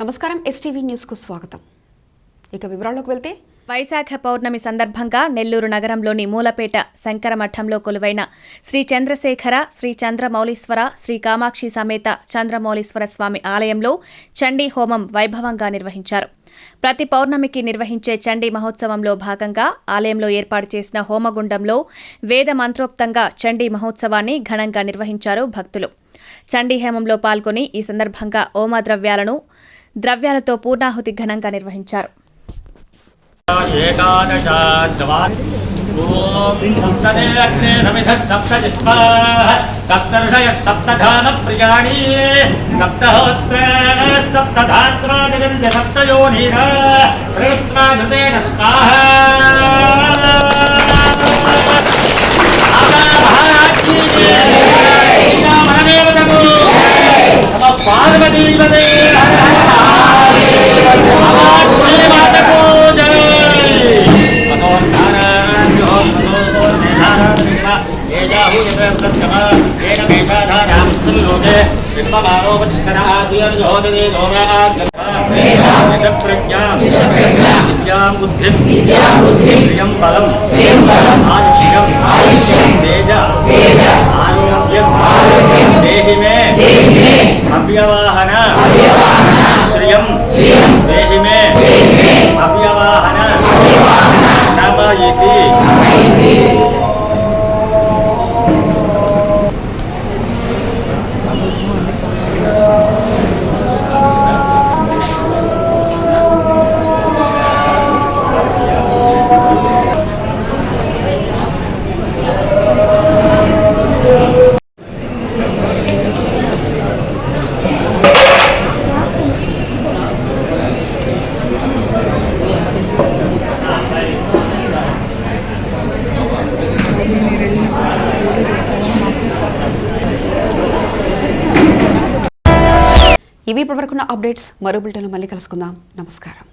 నమస్కారం STV news కు స్వాగతం. ఇక వివరాల్లోకి వెళ్తే వైశాఖ పౌర్ణమి సందర్భంగా నెల్లూరు నగరంలోని మూలపేట శంకరమఠంలో కొలువైన శ్రీ చంద్రశేఖర శ్రీ చంద్రమౌళీశ్వర శ్రీ కామాక్షి సమేత చంద్రమౌళీశ్వర స్వామి ఆలయంలో చండీ హోమం వైభవంగా నిర్వహించారు. ప్రతి పౌర్ణమికి నిర్వహించే చండీ మహోత్సవంలో భాగంగా ఆలయంలో ఏర్పాటు చేసిన హోమగుండంలో వేద మంత్రోక్తంగా చండీ మహోత్సవాన్ని ఘనంగా నిర్వహించారు భక్తులు. చండీ హోమంలో పాల్గొని ఈ సందర్భంగా ద్రవ్యాలతో పూర్ణాహుతి ఘనంగా నిర్వహించారు. అవ్యవాహన శ్రియం దేహి మే అవ్యవాహన నమయితి. ఇవి ఇప్పటివరకున్న అప్డేట్స్. మరో బులెటిన్లో మళ్ళీ కలుసుకుందాం. నమస్కారం.